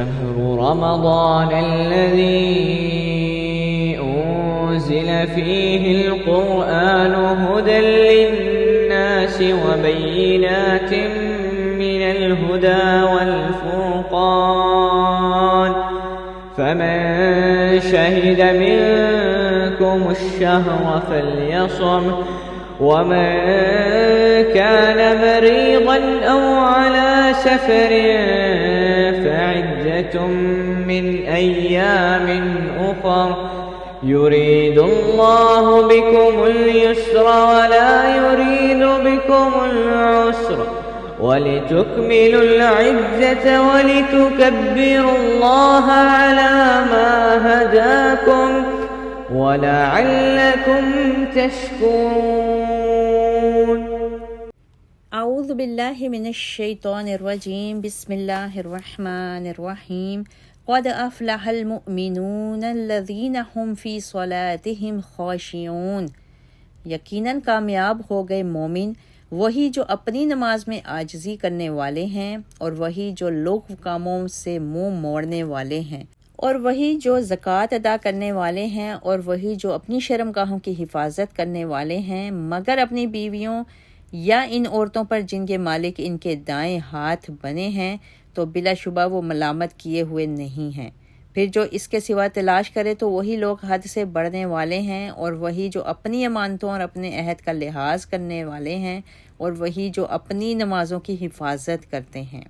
شهر رمضان الذي أنزل فيه القرآن هدى للناس وبينات من الهدى والفرقان فمن شهد منكم الشهر فليصم ومن كان مريضا أو على سفر فعدة من أيام أخر يريد الله بكم اليسر ولا يريد بكم العسر ولتكملوا العدة ولتكبروا الله على ما هداكم وَلَعَلَّكُمْ تَشْكُرُونَ اعوذ باللہ من الشیطان الرجیم بسم اللہ الرحمن الرحیم قد افلح المؤمنون الذین هم فی صلاتهم خاشعون یقیناً کامیاب ہو گئے مومن وہی جو اپنی نماز میں عاجزی کرنے والے ہیں اور وہی جو لغو کاموں سے منہ موڑنے والے ہیں اور وہی جو زکوٰۃ ادا کرنے والے ہیں اور وہی جو اپنی شرمگاہوں کی حفاظت کرنے والے ہیں مگر اپنی بیویوں یا ان عورتوں پر جن کے مالک ان کے دائیں ہاتھ بنے ہیں تو بلا شبہ وہ ملامت کیے ہوئے نہیں ہیں۔ پھر جو اس کے سوا تلاش کرے تو وہی لوگ حد سے بڑھنے والے ہیں اور وہی جو اپنی امانتوں اور اپنے عہد کا لحاظ کرنے والے ہیں اور وہی جو اپنی نمازوں کی حفاظت کرتے ہیں۔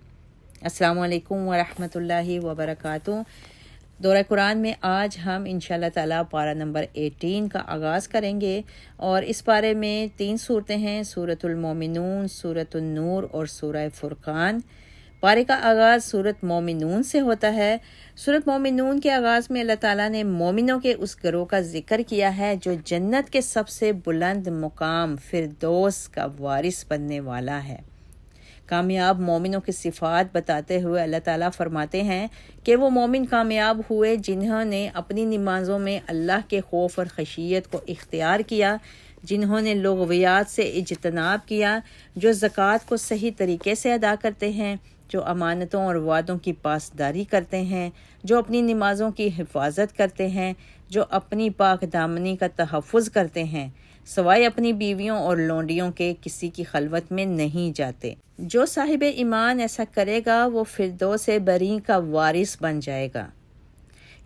السلام علیکم ورحمۃ اللہ وبرکاتہ۔ دورہ قرآن میں آج ہم انشاءاللہ تعالیٰ پارہ نمبر 18 کا آغاز کریں گے اور اس پارے میں 3 صورتیں ہیں، سورۃ المومنون، سورۃ النور اور سورہ فرقان۔ پارے کا آغاز سورۃ مومنون سے ہوتا ہے۔ سورۃ مومنون کے آغاز میں اللہ تعالیٰ نے مومنوں کے اس گروہ کا ذکر کیا ہے جو جنت کے سب سے بلند مقام فردوس کا وارث بننے والا ہے۔ کامیاب مومنوں کی صفات بتاتے ہوئے اللہ تعالیٰ فرماتے ہیں کہ وہ مومن کامیاب ہوئے جنہوں نے اپنی نمازوں میں اللہ کے خوف اور خشیت کو اختیار کیا، جنہوں نے لغویات سے اجتناب کیا، جو زکوٰۃ کو صحیح طریقے سے ادا کرتے ہیں، جو امانتوں اور وعدوں کی پاسداری کرتے ہیں، جو اپنی نمازوں کی حفاظت کرتے ہیں، جو اپنی پاک دامنی کا تحفظ کرتے ہیں، سوائے اپنی بیویوں اور لونڈیوں کے کسی کی خلوت میں نہیں جاتے۔ جو صاحب ایمان ایسا کرے گا وہ فردوس بری کا وارث بن جائے گا۔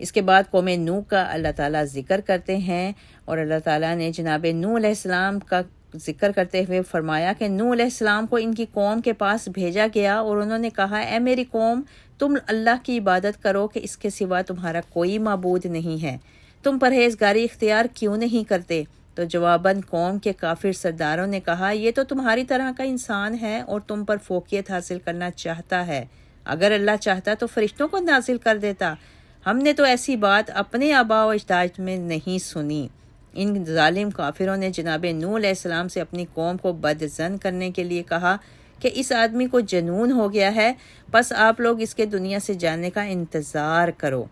اس کے بعد قوم نوح کا اللہ تعالیٰ ذکر کرتے ہیں اور اللہ تعالیٰ نے جناب نوح علیہ السلام کا ذکر کرتے ہوئے فرمایا کہ نوح علیہ السلام کو ان کی قوم کے پاس بھیجا گیا اور انہوں نے کہا، اے میری قوم، تم اللہ کی عبادت کرو کہ اس کے سوا تمہارا کوئی معبود نہیں ہے، تم پرہیزگاری اختیار کیوں نہیں کرتے؟ تو جواباً قوم کے کافر سرداروں نے کہا، یہ تو تمہاری طرح کا انسان ہے اور تم پر فوقیت حاصل کرنا چاہتا ہے، اگر اللہ چاہتا تو فرشتوں کو نازل کر دیتا، ہم نے تو ایسی بات اپنے آباء و اجداد میں نہیں سنی۔ ان ظالم کافروں نے جناب نوح علیہ السلام سے اپنی قوم کو بدظن کرنے کے لیے کہا کہ اس آدمی کو جنون ہو گیا ہے، بس آپ لوگ اس کے دنیا سے جانے کا انتظار کرو۔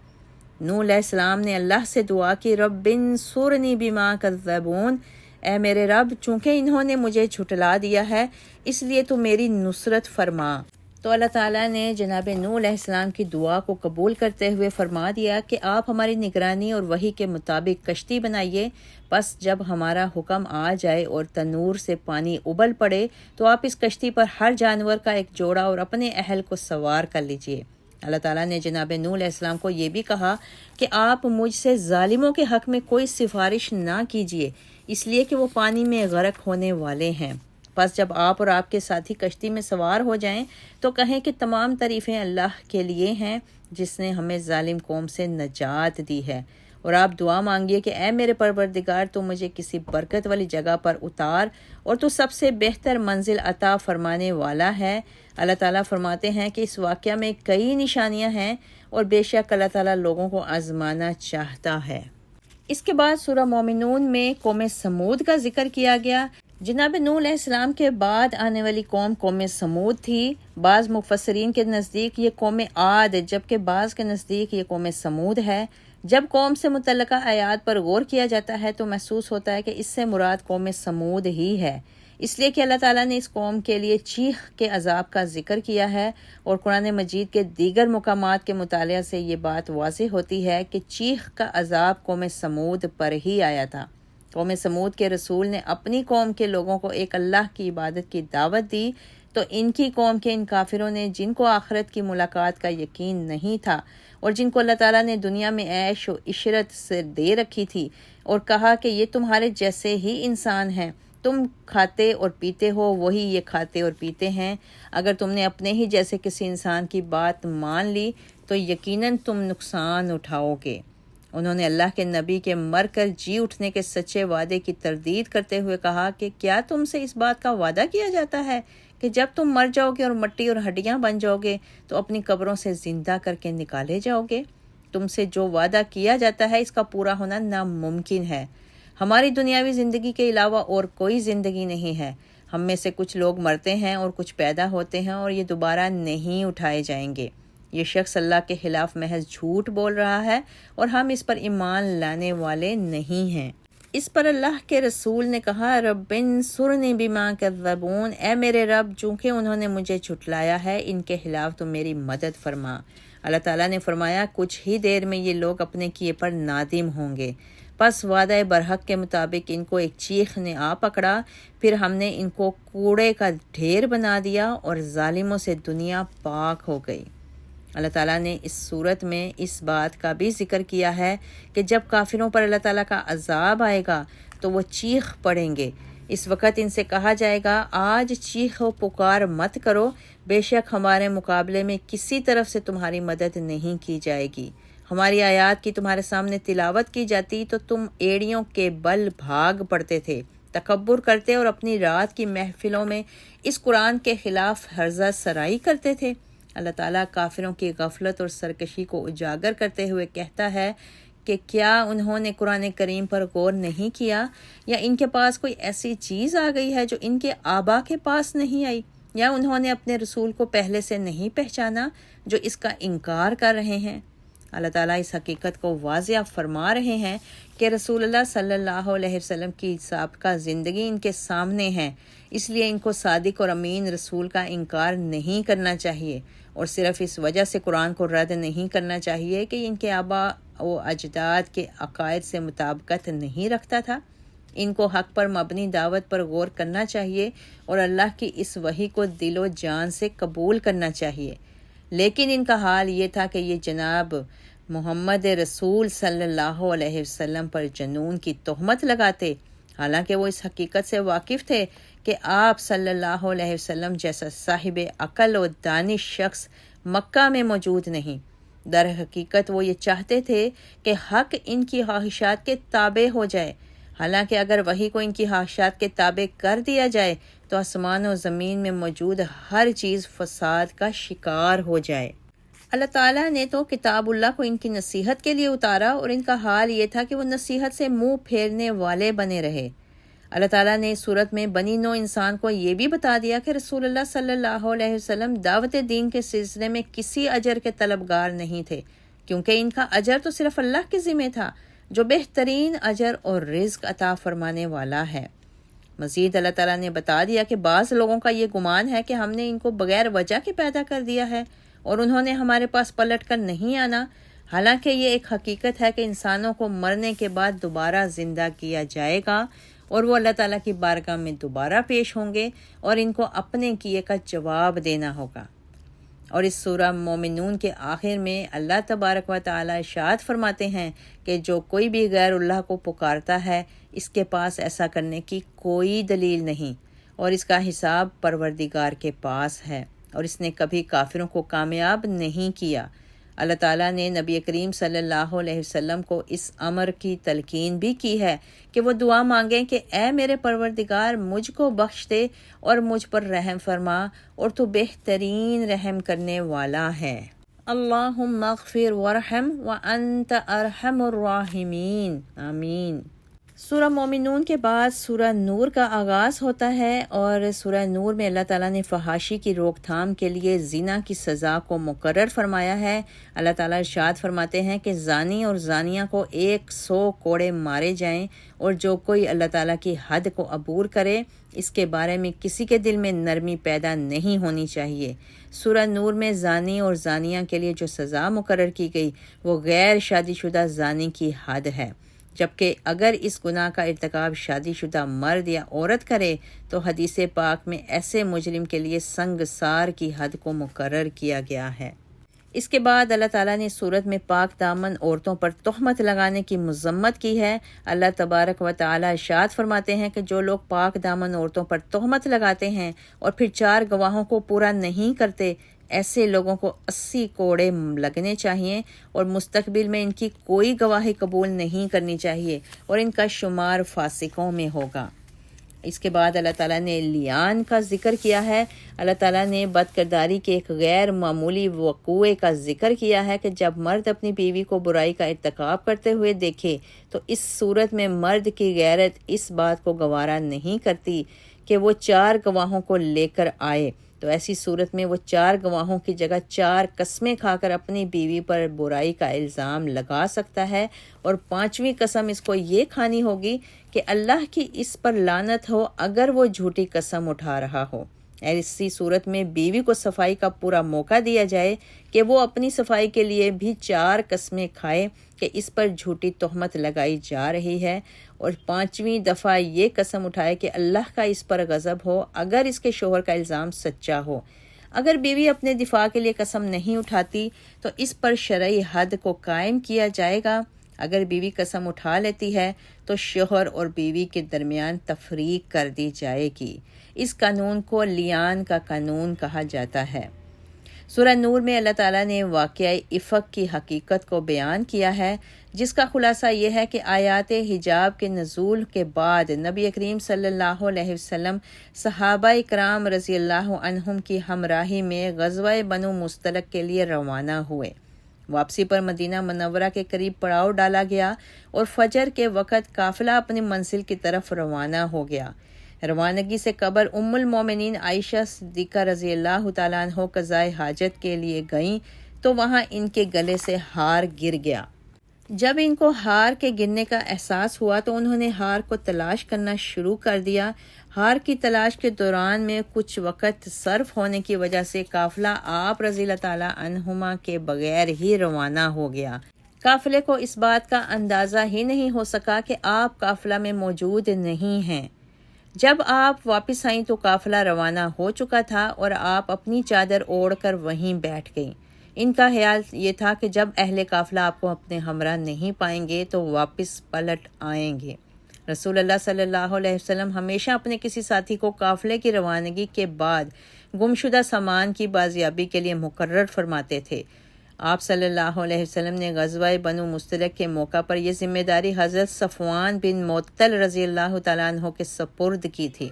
نوح علیہ السلام نے اللہ سے دعا کی، رب انصرنی بما کذبون، اے میرے رب، چونکہ انہوں نے مجھے جھٹلا دیا ہے اس لیے تو میری نصرت فرما۔ تو اللہ تعالیٰ نے جناب نوح علیہ السلام کی دعا کو قبول کرتے ہوئے فرما دیا کہ آپ ہماری نگرانی اور وحی کے مطابق کشتی بنائیے، بس جب ہمارا حکم آ جائے اور تنور سے پانی ابل پڑے تو آپ اس کشتی پر ہر جانور کا ایک جوڑا اور اپنے اہل کو سوار کر لیجئے۔ اللہ تعالیٰ نے جناب نوح علیہ السلام کو یہ بھی کہا کہ آپ مجھ سے ظالموں کے حق میں کوئی سفارش نہ کیجیے، اس لیے کہ وہ پانی میں غرق ہونے والے ہیں۔ پس جب آپ اور آپ کے ساتھی کشتی میں سوار ہو جائیں تو کہیں کہ تمام تعریفیں اللہ کے لیے ہیں جس نے ہمیں ظالم قوم سے نجات دی ہے، اور آپ دعا مانگیے کہ اے میرے پروردگار، تو مجھے کسی برکت والی جگہ پر اتار اور تو سب سے بہتر منزل عطا فرمانے والا ہے۔ اللہ تعالیٰ فرماتے ہیں کہ اس واقعہ میں کئی نشانیاں ہیں اور بے شک اللہ تعالیٰ لوگوں کو آزمانا چاہتا ہے۔ اس کے بعد سورہ مومنون میں قوم سمود کا ذکر کیا گیا۔ جناب نوح علیہ السلام کے بعد آنے والی قوم سمود تھی۔ بعض مفسرین کے نزدیک یہ قوم عاد جبکہ بعض کے نزدیک یہ قوم سمود ہے۔ جب قوم سے متعلقہ آیات پر غور کیا جاتا ہے تو محسوس ہوتا ہے کہ اس سے مراد قوم سمود ہی ہے۔ اس لیے کہ اللہ تعالیٰ نے اس قوم کے لیے چیخ کے عذاب کا ذکر کیا ہے، اور قرآن مجید کے دیگر مقامات کے مطالعہ سے یہ بات واضح ہوتی ہے کہ چیخ کا عذاب قوم سمود پر ہی آیا تھا۔ قوم سمود کے رسول نے اپنی قوم کے لوگوں کو ایک اللہ کی عبادت کی دعوت دی، تو ان کی قوم کے ان کافروں نے، جن کو آخرت کی ملاقات کا یقین نہیں تھا اور جن کو اللہ تعالیٰ نے دنیا میں عیش و عشرت سے دے رکھی تھی، اور کہا کہ یہ تمہارے جیسے ہی انسان ہیں، تم کھاتے اور پیتے ہو، وہی یہ کھاتے اور پیتے ہیں، اگر تم نے اپنے ہی جیسے کسی انسان کی بات مان لی تو یقیناً تم نقصان اٹھاؤ گے۔ انہوں نے اللہ کے نبی کے مر کر جی اٹھنے کے سچے وعدے کی تردید کرتے ہوئے کہا کہ کیا تم سے اس بات کا وعدہ کیا جاتا ہے کہ جب تم مر جاؤ گے اور مٹی اور ہڈیاں بن جاؤ گے تو اپنی قبروں سے زندہ کر کے نکالے جاؤ گے؟ تم سے جو وعدہ کیا جاتا ہے اس کا پورا ہونا ناممکن ہے۔ ہماری دنیاوی زندگی کے علاوہ اور کوئی زندگی نہیں ہے۔ ہم میں سے کچھ لوگ مرتے ہیں اور کچھ پیدا ہوتے ہیں اور یہ دوبارہ نہیں اٹھائے جائیں گے۔ یہ شخص اللہ کے خلاف محض جھوٹ بول رہا ہے اور ہم اس پر ایمان لانے والے نہیں ہیں۔ اس پر اللہ کے رسول نے کہا، رب انصرنی بما کذبون، اے میرے رب چونکہ انہوں نے مجھے جھٹلایا ہے، ان کے خلاف تو میری مدد فرما۔ اللہ تعالیٰ نے فرمایا، کچھ ہی دیر میں یہ لوگ اپنے کیے پر نادم ہوں گے۔ پس وعدہ برحق کے مطابق ان کو ایک چیخ نے آ پکڑا، پھر ہم نے ان کو کوڑے کا ڈھیر بنا دیا اور ظالموں سے دنیا پاک ہو گئی۔ اللہ تعالیٰ نے اس صورت میں اس بات کا بھی ذکر کیا ہے کہ جب کافروں پر اللہ تعالیٰ کا عذاب آئے گا تو وہ چیخ پڑیں گے۔ اس وقت ان سے کہا جائے گا، آج چیخ و پکار مت کرو، بے شک ہمارے مقابلے میں کسی طرف سے تمہاری مدد نہیں کی جائے گی۔ ہماری آیات کی تمہارے سامنے تلاوت کی جاتی تو تم ایڑیوں کے بل بھاگ پڑتے تھے، تکبر کرتے اور اپنی رات کی محفلوں میں اس قرآن کے خلاف ہرزہ سرائی کرتے تھے۔ اللہ تعالیٰ کافروں کی غفلت اور سرکشی کو اجاگر کرتے ہوئے کہتا ہے کہ کیا انہوں نے قرآن کریم پر غور نہیں کیا، یا ان کے پاس کوئی ایسی چیز آ گئی ہے جو ان کے آبا کے پاس نہیں آئی، یا انہوں نے اپنے رسول کو پہلے سے نہیں پہچانا جو اس کا انکار کر رہے ہیں۔ اللہ تعالیٰ اس حقیقت کو واضح فرما رہے ہیں کہ رسول اللہ صلی اللہ علیہ وسلم کی سابقہ زندگی ان کے سامنے ہے، اس لیے ان کو صادق اور امین رسول کا انکار نہیں کرنا چاہیے، اور صرف اس وجہ سے قرآن کو رد نہیں کرنا چاہیے کہ ان کے آبا و اجداد کے عقائد سے مطابقت نہیں رکھتا تھا۔ ان کو حق پر مبنی دعوت پر غور کرنا چاہیے اور اللہ کی اس وحی کو دل و جان سے قبول کرنا چاہیے، لیکن ان کا حال یہ تھا کہ یہ جناب محمد رسول صلی اللہ علیہ وسلم پر جنون کی تہمت لگاتے، حالانکہ وہ اس حقیقت سے واقف تھے کہ آپ صلی اللہ علیہ وسلم جیسا صاحب عقل و دانش شخص مکہ میں موجود نہیں۔ در حقیقت وہ یہ چاہتے تھے کہ حق ان کی خواہشات کے تابع ہو جائے، حالانکہ اگر وحی کو ان کی خواہشات کے تابع کر دیا جائے تو آسمان و زمین میں موجود ہر چیز فساد کا شکار ہو جائے۔ اللہ تعالیٰ نے تو کتاب اللہ کو ان کی نصیحت کے لیے اتارا، اور ان کا حال یہ تھا کہ وہ نصیحت سے منہ پھیرنے والے بنے رہے۔ اللہ تعالیٰ نے اس صورت میں بنی نوع انسان کو یہ بھی بتا دیا کہ رسول اللہ صلی اللہ علیہ وسلم دعوت دین کے سلسلے میں کسی اجر کے طلبگار نہیں تھے، کیونکہ ان کا اجر تو صرف اللہ کے ذمہ تھا جو بہترین اجر اور رزق عطا فرمانے والا ہے۔ مزید اللہ تعالیٰ نے بتا دیا کہ بعض لوگوں کا یہ گمان ہے کہ ہم نے ان کو بغیر وجہ کے پیدا کر دیا ہے اور انہوں نے ہمارے پاس پلٹ کر نہیں آنا، حالانکہ یہ ایک حقیقت ہے کہ انسانوں کو مرنے کے بعد دوبارہ زندہ کیا جائے گا اور وہ اللہ تعالیٰ کی بارگاہ میں دوبارہ پیش ہوں گے اور ان کو اپنے کیے کا جواب دینا ہوگا۔ اور اس سورہ مومنون کے آخر میں اللہ تبارک و تعالی ارشاد فرماتے ہیں کہ جو کوئی بھی غیر اللہ کو پکارتا ہے اس کے پاس ایسا کرنے کی کوئی دلیل نہیں، اور اس کا حساب پروردگار کے پاس ہے، اور اس نے کبھی کافروں کو کامیاب نہیں کیا۔ اللہ تعالیٰ نے نبی کریم صلی اللہ علیہ وسلم کو اس امر کی تلقین بھی کی ہے کہ وہ دعا مانگیں کہ اے میرے پروردگار مجھ کو بخش دے اور مجھ پر رحم فرما، اور تو بہترین رحم کرنے والا ہے۔ اللہم اغفر ورحم وانت ارحم الراحمین، آمین۔ سورہ مومنون کے بعد سورہ نور کا آغاز ہوتا ہے، اور سورہ نور میں اللہ تعالیٰ نے فحاشی کی روک تھام کے لیے زنا کی سزا کو مقرر فرمایا ہے۔ اللہ تعالیٰ ارشاد فرماتے ہیں کہ زانی اور زانیہ کو 100 کوڑے مارے جائیں، اور جو کوئی اللہ تعالیٰ کی حد کو عبور کرے اس کے بارے میں کسی کے دل میں نرمی پیدا نہیں ہونی چاہیے۔ سورہ نور میں زانی اور زانیہ کے لیے جو سزا مقرر کی گئی وہ غیر شادی شدہ زانی کی حد ہے، جبکہ اگر اس گناہ کا ارتکاب شادی شدہ مرد یا عورت کرے تو حدیث پاک میں ایسے مجرم کے لیے سنگسار کی حد کو مقرر کیا گیا ہے۔ اس کے بعد اللہ تعالیٰ نے سورت میں پاک دامن عورتوں پر تہمت لگانے کی مذمت کی ہے۔ اللہ تبارک و تعالیٰ ارشاد فرماتے ہیں کہ جو لوگ پاک دامن عورتوں پر تہمت لگاتے ہیں اور پھر 4 گواہوں کو پورا نہیں کرتے، ایسے لوگوں کو 80 کوڑے لگنے چاہیے، اور مستقبل میں ان کی کوئی گواہی قبول نہیں کرنی چاہیے، اور ان کا شمار فاسقوں میں ہوگا۔ اس کے بعد اللہ تعالیٰ نے لیان کا ذکر کیا ہے۔ اللہ تعالیٰ نے بد کرداری کے ایک غیر معمولی وقوعے کا ذکر کیا ہے کہ جب مرد اپنی بیوی کو برائی کا ارتکاب کرتے ہوئے دیکھے تو اس صورت میں مرد کی غیرت اس بات کو گوارا نہیں کرتی کہ وہ 4 گواہوں کو لے کر آئے، تو ایسی صورت میں وہ 4 گواہوں کی جگہ 4 قسمیں کھا کر اپنی بیوی پر برائی کا الزام لگا سکتا ہے، اور 5ویں قسم اس کو یہ کھانی ہوگی کہ اللہ کی اس پر لعنت ہو اگر وہ جھوٹی قسم اٹھا رہا ہو۔ ایسی صورت میں بیوی کو صفائی کا پورا موقع دیا جائے کہ وہ اپنی صفائی کے لیے بھی 4 قسمیں کھائے کہ اس پر جھوٹی تہمت لگائی جا رہی ہے، اور 5ویں دفعہ یہ قسم اٹھائے کہ اللہ کا اس پر غضب ہو اگر اس کے شوہر کا الزام سچا ہو۔ اگر بیوی اپنے دفاع کے لیے قسم نہیں اٹھاتی تو اس پر شرعی حد کو قائم کیا جائے گا۔ اگر بیوی قسم اٹھا لیتی ہے تو شوہر اور بیوی کے درمیان تفریق کر دی جائے گی۔ اس قانون کو لیان کا قانون کہا جاتا ہے۔ سورہ نور میں اللہ تعالیٰ نے واقعہ افق کی حقیقت کو بیان کیا ہے، جس کا خلاصہ یہ ہے کہ آیات حجاب کے نزول کے بعد نبی کریم صلی اللہ علیہ وسلم صحابہ کرام رضی اللہ عنہم کی ہمراہی میں غزوہ بنو مستلق کے لیے روانہ ہوئے۔ واپسی پر مدینہ منورہ کے قریب پڑاؤ ڈالا گیا اور فجر کے وقت قافلہ اپنی منزل کی طرف روانہ ہو گیا۔ روانگی سے قبل ام المومنین عائشہ صدیقہ رضی اللہ تعالیٰ عنہ قضائے حاجت کے لیے گئیں تو وہاں ان کے گلے سے ہار گر گیا۔ جب ان کو ہار کے گرنے کا احساس ہوا تو انہوں نے ہار کو تلاش کرنا شروع کر دیا۔ ہار کی تلاش کے دوران میں کچھ وقت صرف ہونے کی وجہ سے قافلہ آپ رضی اللہ تعالیٰ عنہما کے بغیر ہی روانہ ہو گیا۔ قافلے کو اس بات کا اندازہ ہی نہیں ہو سکا کہ آپ قافلہ میں موجود نہیں ہیں۔ جب آپ واپس آئیں تو قافلہ روانہ ہو چکا تھا اور آپ اپنی چادر اوڑھ کر وہیں بیٹھ گئیں۔ ان کا خیال یہ تھا کہ جب اہل قافلہ آپ کو اپنے ہمراہ نہیں پائیں گے تو واپس پلٹ آئیں گے۔ رسول اللہ صلی اللہ علیہ وسلم ہمیشہ اپنے کسی ساتھی کو قافلے کی روانگی کے بعد گمشدہ سامان کی بازیابی کے لیے مقرر فرماتے تھے۔ آپ صلی اللہ علیہ وسلم نے غزوہ بنو مستلق کے موقع پر یہ ذمہ داری حضرت صفوان بن معطل رضی اللہ تعالیٰ عنہ کے سپرد کی تھی۔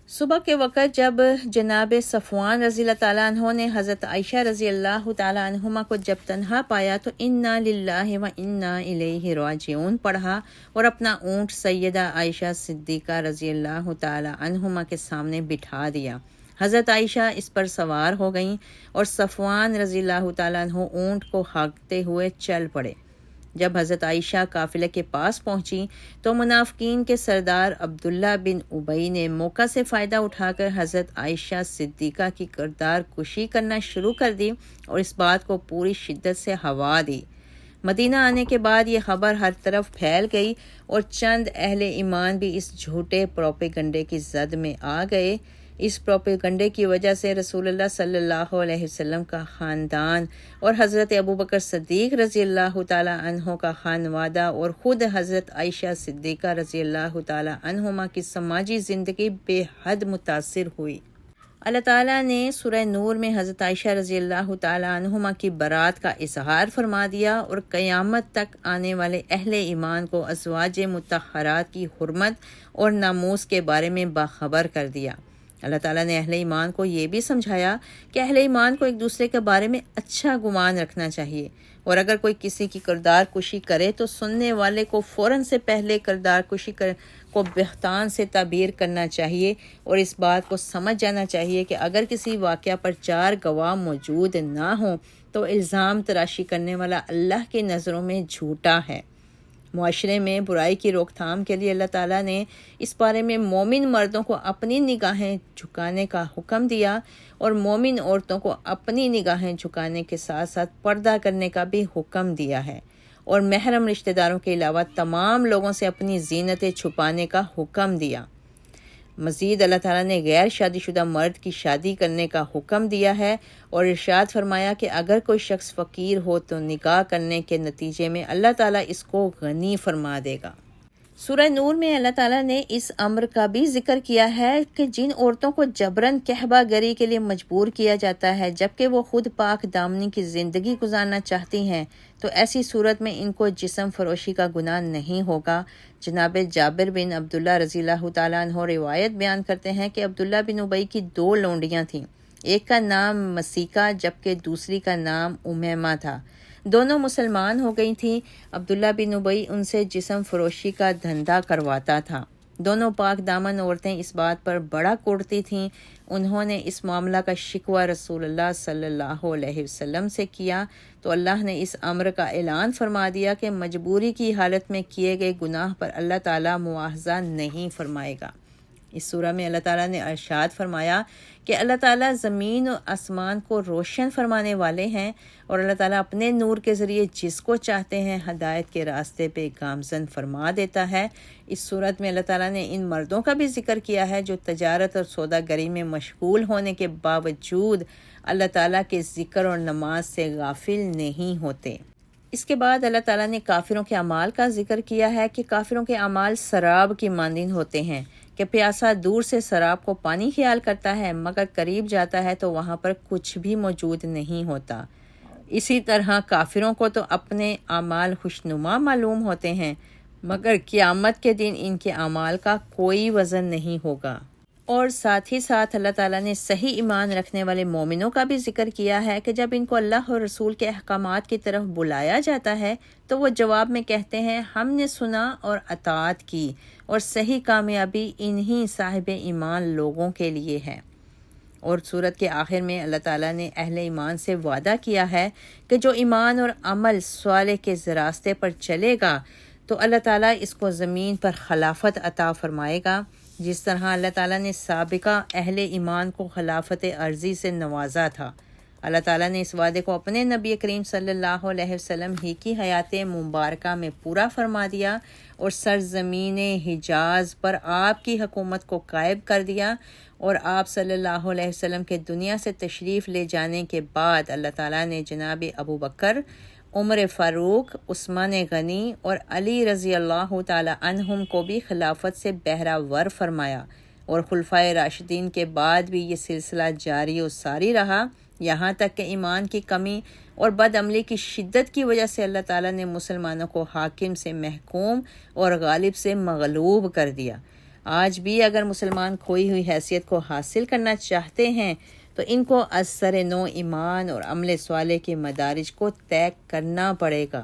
صبح کے وقت جب جناب صفوان رضی اللہ تعالیٰ عنہ نے حضرت عائشہ رضی اللہ تعالیٰ عنہما کو جب تنہا پایا تو انا للہ و انا الیہ راجعون پڑھا اور اپنا اونٹ سیدہ عائشہ صدیقہ رضی اللہ تعالیٰ عنہما کے سامنے بٹھا دیا۔ حضرت عائشہ اس پر سوار ہو گئیں اور صفوان رضی اللہ تعالیٰ عنہ اونٹ کو ہانکتے ہوئے چل پڑے۔ جب حضرت عائشہ قافلے کے پاس پہنچی تو منافقین کے سردار عبداللہ بن ابی نے موقع سے فائدہ اٹھا کر حضرت عائشہ صدیقہ کی کردار کشی کرنا شروع کر دی اور اس بات کو پوری شدت سے ہوا دی۔ مدینہ آنے کے بعد یہ خبر ہر طرف پھیل گئی اور چند اہل ایمان بھی اس جھوٹے پروپیگنڈے کی زد میں آ گئے۔ اس پروپیگنڈے کی وجہ سے رسول اللہ صلی اللہ علیہ وسلم کا خاندان اور حضرت ابوبکر صدیق رضی اللہ تعالیٰ عنہ کا خانوادہ اور خود حضرت عائشہ صدیقہ رضی اللہ تعالیٰ عنہما کی سماجی زندگی بے حد متاثر ہوئی۔ اللہ تعالیٰ نے سورہ نور میں حضرت عائشہ رضی اللہ تعالیٰ عنہما کی برات کا اظہار فرما دیا اور قیامت تک آنے والے اہل ایمان کو ازواج مطہرات کی حرمت اور ناموس کے بارے میں باخبر کر دیا۔ اللہ تعالیٰ نے اہل ایمان کو یہ بھی سمجھایا کہ اہل ایمان کو ایک دوسرے کے بارے میں اچھا گمان رکھنا چاہیے، اور اگر کوئی کسی کی کردار کشی کرے تو سننے والے کو فوراً سے پہلے کردار کشی کو بہتان سے تعبیر کرنا چاہیے، اور اس بات کو سمجھ جانا چاہیے کہ اگر کسی واقعہ پر 4 گواہ موجود نہ ہوں تو الزام تراشی کرنے والا اللہ کی نظروں میں جھوٹا ہے۔ معاشرے میں برائی کی روک تھام کے لیے اللہ تعالیٰ نے اس بارے میں مومن مردوں کو اپنی نگاہیں جھکانے کا حکم دیا، اور مومن عورتوں کو اپنی نگاہیں جھکانے کے ساتھ ساتھ پردہ کرنے کا بھی حکم دیا ہے، اور محرم رشتہ داروں کے علاوہ تمام لوگوں سے اپنی زینتیں چھپانے کا حکم دیا۔ مزید اللہ تعالیٰ نے غیر شادی شدہ مرد کی شادی کرنے کا حکم دیا ہے، اور ارشاد فرمایا کہ اگر کوئی شخص فقیر ہو تو نکاح کرنے کے نتیجے میں اللہ تعالیٰ اس کو غنی فرما دے گا۔ سورہ نور میں اللہ تعالیٰ نے اس امر کا بھی ذکر کیا ہے کہ جن عورتوں کو جبراً کہبہ گری کے لیے مجبور کیا جاتا ہے جبکہ وہ خود پاک دامنی کی زندگی گزارنا چاہتی ہیں، تو ایسی صورت میں ان کو جسم فروشی کا گناہ نہیں ہوگا۔ جناب جابر بن عبداللہ رضی اللہ تعالیٰ عنہ روایت بیان کرتے ہیں کہ عبداللہ بن ابی کی 2 لونڈیاں تھیں، ایک کا نام مسیکہ جبکہ دوسری کا نام امیمہ تھا۔ دونوں مسلمان ہو گئی تھیں۔ عبداللہ بن ابی ان سے جسم فروشی کا دھندا کرواتا تھا۔ دونوں پاک دامن عورتیں اس بات پر بڑا کوڑتی تھیں۔ انہوں نے اس معاملہ کا شکوہ رسول اللہ صلی اللہ علیہ وسلم سے کیا تو اللہ نے اس امر کا اعلان فرما دیا کہ مجبوری کی حالت میں کیے گئے گناہ پر اللہ تعالیٰ مواخذہ نہیں فرمائے گا۔ اس سورہ میں اللہ تعالیٰ نے ارشاد فرمایا کہ اللہ تعالیٰ زمین و آسمان کو روشن فرمانے والے ہیں، اور اللہ تعالیٰ اپنے نور کے ذریعے جس کو چاہتے ہیں ہدایت کے راستے پہ گامزن فرما دیتا ہے۔ اس صورت میں اللہ تعالیٰ نے ان مردوں کا بھی ذکر کیا ہے جو تجارت اور سودا گری میں مشغول ہونے کے باوجود اللہ تعالیٰ کے ذکر اور نماز سے غافل نہیں ہوتے۔ اس کے بعد اللہ تعالیٰ نے کافروں کے اعمال کا ذکر کیا ہے کہ کافروں کے اعمال سراب کی مانند ہوتے ہیں کہ پیاسا دور سے سراب کو پانی خیال کرتا ہے، مگر قریب جاتا ہے تو وہاں پر کچھ بھی موجود نہیں ہوتا۔ اسی طرح کافروں کو تو اپنے اعمال خوشنما معلوم ہوتے ہیں، مگر قیامت کے دن ان کے اعمال کا کوئی وزن نہیں ہوگا۔ اور ساتھ ہی ساتھ اللہ تعالیٰ نے صحیح ایمان رکھنے والے مومنوں کا بھی ذکر کیا ہے کہ جب ان کو اللہ اور رسول کے احکامات کی طرف بلایا جاتا ہے تو وہ جواب میں کہتے ہیں ہم نے سنا اور اطاعت کی، اور صحیح کامیابی انہی صاحب ایمان لوگوں کے لیے ہے۔ اور سورت کے آخر میں اللہ تعالیٰ نے اہل ایمان سے وعدہ کیا ہے کہ جو ایمان اور عمل صالح کے راستے پر چلے گا تو اللہ تعالیٰ اس کو زمین پر خلافت عطا فرمائے گا، جس طرح اللہ تعالیٰ نے سابقہ اہل ایمان کو خلافت ارضی سے نوازا تھا۔ اللہ تعالیٰ نے اس وعدے کو اپنے نبی کریم صلی اللہ علیہ وسلم ہی کی حیات مبارکہ میں پورا فرما دیا، اور سرزمین حجاز پر آپ کی حکومت کو قائم کر دیا، اور آپ صلی اللہ علیہ وسلم کے دنیا سے تشریف لے جانے کے بعد اللہ تعالیٰ نے جناب ابو بکر، عمر فاروق، عثمان غنی اور علی رضی اللہ تعالیٰ عنہم کو بھی خلافت سے بہرہ فرمایا، اور خلفائے راشدین کے بعد بھی یہ سلسلہ جاری و ساری رہا، یہاں تک کہ ایمان کی کمی اور بد عملی کی شدت کی وجہ سے اللہ تعالیٰ نے مسلمانوں کو حاکم سے محکوم اور غالب سے مغلوب کر دیا۔ آج بھی اگر مسلمان کھوئی ہوئی حیثیت کو حاصل کرنا چاہتے ہیں تو ان کو از سر نو ایمان اور عمل صالح کے مدارج کو طے کرنا پڑے گا۔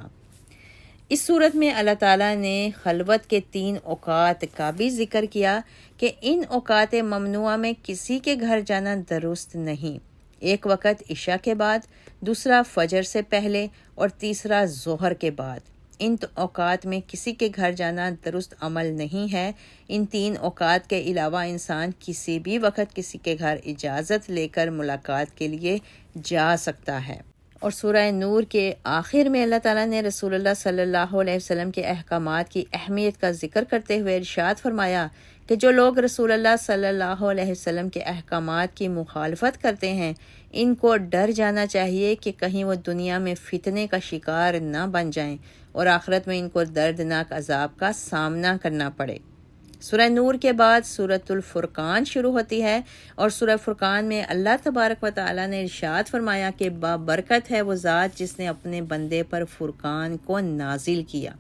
اس صورت میں اللہ تعالیٰ نے خلوت کے 3 اوقات کا بھی ذکر کیا کہ ان اوقات ممنوعہ میں کسی کے گھر جانا درست نہیں۔ ایک وقت عشاء کے بعد، دوسرا فجر سے پہلے، اور تیسرا ظہر کے بعد۔ ان اوقات میں کسی کے گھر جانا درست عمل نہیں ہے۔ ان 3 اوقات کے علاوہ انسان کسی بھی وقت کسی کے گھر اجازت لے کر ملاقات کے لیے جا سکتا ہے۔ اور سورہ نور کے آخر میں اللہ تعالیٰ نے رسول اللہ صلی اللہ علیہ وسلم کے احکامات کی اہمیت کا ذکر کرتے ہوئے ارشاد فرمایا کہ جو لوگ رسول اللہ صلی اللہ علیہ وسلم کے احکامات کی مخالفت کرتے ہیں ان کو ڈر جانا چاہیے کہ کہیں وہ دنیا میں فتنے کا شکار نہ بن جائیں اور آخرت میں ان کو دردناک عذاب کا سامنا کرنا پڑے۔ سورہ نور کے بعد سورۃ الفرقان شروع ہوتی ہے، اور سورہ فرقان میں اللہ تبارک و تعالیٰ نے ارشاد فرمایا کہ بابرکت ہے وہ ذات جس نے اپنے بندے پر فرقان کو نازل کیا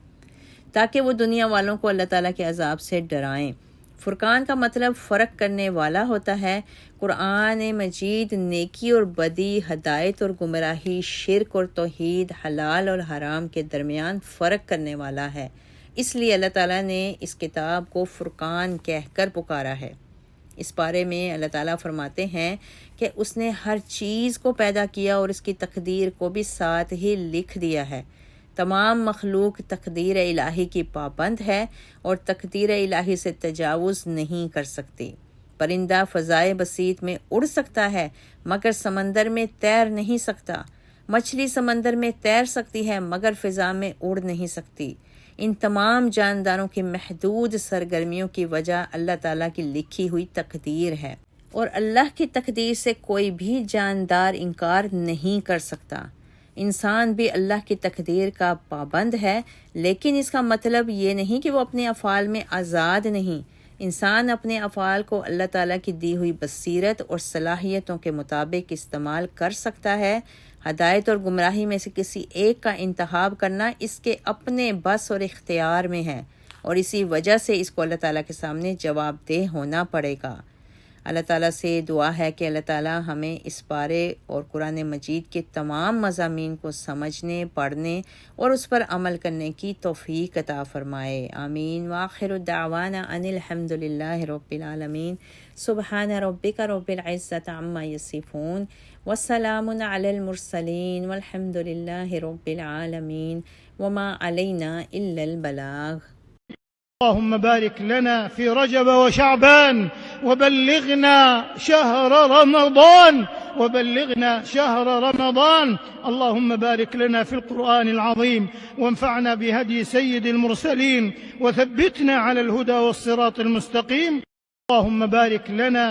تاکہ وہ دنیا والوں کو اللہ تعالیٰ کے عذاب سے ڈرائیں فرقان کا مطلب فرق کرنے والا ہوتا ہے۔ قرآن مجید نیکی اور بدی، ہدایت اور گمراہی، شرک اور توحید، حلال اور حرام کے درمیان فرق کرنے والا ہے۔ اس لیے اللہ تعالیٰ نے اس کتاب کو فرقان کہہ کر پکارا ہے۔ اس بارے میں اللہ تعالیٰ فرماتے ہیں کہ اس نے ہر چیز کو پیدا کیا اور اس کی تقدیر کو بھی ساتھ ہی لکھ دیا ہے۔ تمام مخلوق تقدیر الہی کی پابند ہے اور تقدیر الہی سے تجاوز نہیں کر سکتی۔ پرندہ فضائے بسیط میں اڑ سکتا ہے مگر سمندر میں تیر نہیں سکتا۔ مچھلی سمندر میں تیر سکتی ہے مگر فضا میں اڑ نہیں سکتی۔ ان تمام جانداروں کی محدود سرگرمیوں کی وجہ اللہ تعالیٰ کی لکھی ہوئی تقدیر ہے، اور اللہ کی تقدیر سے کوئی بھی جاندار انکار نہیں کر سکتا۔ انسان بھی اللہ کی تقدیر کا پابند ہے، لیکن اس کا مطلب یہ نہیں کہ وہ اپنے افعال میں آزاد نہیں۔ انسان اپنے افعال کو اللہ تعالیٰ کی دی ہوئی بصیرت اور صلاحیتوں کے مطابق استعمال کر سکتا ہے۔ ہدایت اور گمراہی میں سے کسی ایک کا انتخاب کرنا اس کے اپنے بس اور اختیار میں ہے، اور اسی وجہ سے اس کو اللہ تعالیٰ کے سامنے جواب دہ ہونا پڑے گا۔ اللہ تعالیٰ سے دعا ہے کہ اللہ تعالیٰ ہمیں اس بارے اور قرآن مجید کے تمام مضامین کو سمجھنے، پڑھنے اور اس پر عمل کرنے کی توفیق عطا فرمائے۔ آمین۔ وآخر دعوانا ان الحمد للہ رب العالمین۔ سبحان ربک رب العزۃ عما یصفون وسلام علی المرسلین والحمد للہ رب العالمین وما علینا الا البلاغ۔ اللهم بارك لنا في رجب وشعبان وبلغنا شهر رمضان اللهم بارك لنا في القرآن العظيم وانفعنا بهدي سيد المرسلين وثبتنا على الهدى والصراط المستقيم اللهم بارك لنا